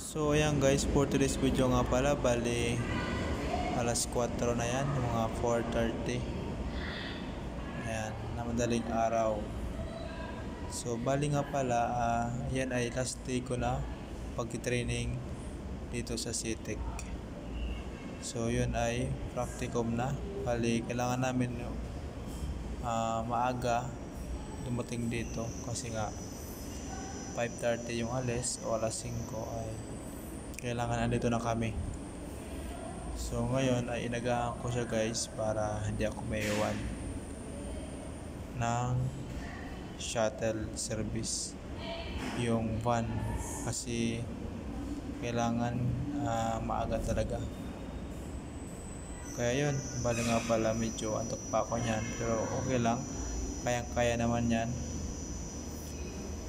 So ayan guys, for today's video nga pala, bali alas 4 na yan, mga 4:30. Ayan, na madaling araw. So bali nga pala, yan ay last day ko na pag-training dito sa CTEC. So yun ay practicum na. Bali kailangan namin maaga dumating dito kasi nga 5:30 yung alis o alas 5 ay kailangan andito na kami. So ngayon ay inagahan ko siya guys para hindi ako maiwan ng shuttle service, yung van, kasi kailangan maaga talaga. Kaya yun, bali nga pala medyo antok pa ako niyan, pero okay lang, kayang-kaya naman yan.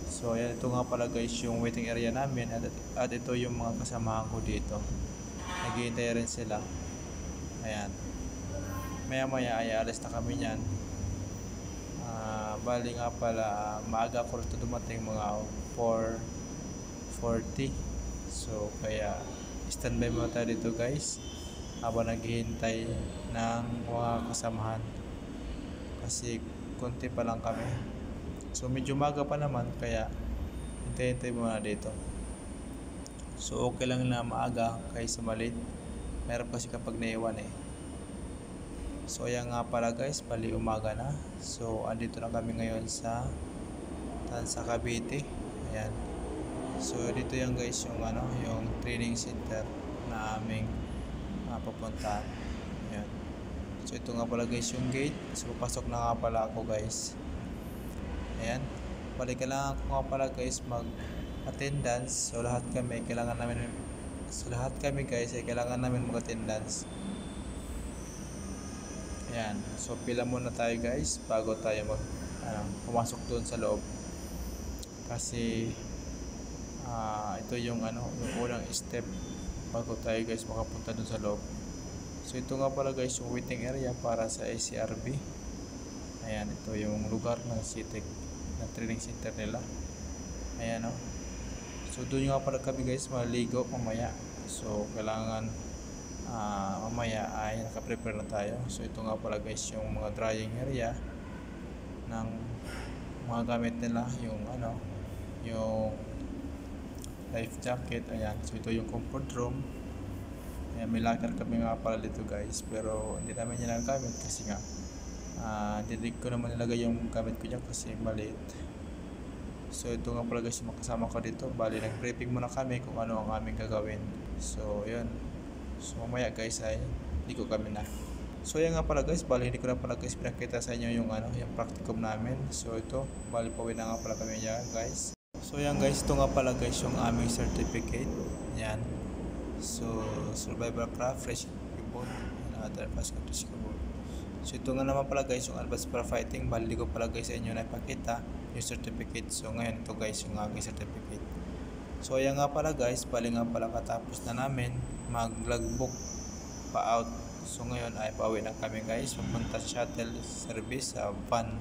So ayan, ito nga pala guys yung waiting area namin, at ito yung mga kasamahan ko dito. Naghihintay rin sila. Ayan, maya maya ay alis na kami niyan. Bali nga pala, maaga ko rito dumating, mga 4:40. So kaya standby muna tayo dito guys habang naghihintay ng mga kasamahan, kasi konti pa lang kami. So medyo maga pa naman, kaya hintay-hintay muna dito. So okay lang na maaga kaysa malate. Meron kasi kapag naiwan eh. So ayan nga pala guys, bali umaga na. So andito na kami ngayon sa Cavite. Ayan. So dito yan guys yung yung training center na aming papuntahan. Ayan. So ito nga pala guys yung gate. So pasok na nga pala ako guys. Ayan. Bali kailangan ko nga pala guys mag-attendance. So lahat kami guys ay kailangan namin mag-attendance. Ayan. So pila muna tayo guys bago tayo pumasok doon sa loob. Kasi ito yung yung unang step bago tayo guys makapunta doon sa loob. So ito nga pala guys yung waiting area para sa ACRB. Ayan, ito yung lugar ng CTEC na training center nila. Ayan So doon nga pala kami guys maligo mamaya. So kailangan mamaya ay naka-prepare na tayo. So ito nga pala guys yung mga drying area ng mga gamit nila, yung yung life jacket. Ayan, so ito yung comfort room. Ayan, may locker kami nga pala dito guys, pero hindi namin yan nagamit kasi nga hindi ko naman nilagay yung gamit ko dyan kasi maliit. So ito nga pala guys yung makasama ko dito. Bali nag-briefing muna kami kung ano ang aming gagawin. So yun. So mamaya guys ay hindi ko kami na. So yan nga pala guys, bali hindi ko na pala guys pinakita sa inyo yung yung practicum namin. So ito, bali pauwi na nga pala kami dyan guys. So yan guys, ito nga pala guys yung aming certificate. Yan. So survival craft, fresh boat, and other fast country boat. So ito nga naman pala guys yung advanced para fighting. Bali ko pala guys sa inyo na ipakita yung certificate. So ngayon ito guys yung aking certificate. So ayan nga pala guys, bali nga pala katapos na namin mag-logbook pa out. So ngayon ay pauwi na kami guys, papunta shuttle service sa van.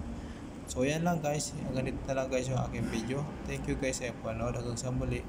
So ayan lang guys, ganito na lang guys yung aking video. Thank you guys sa panonood, hanggang sa muli.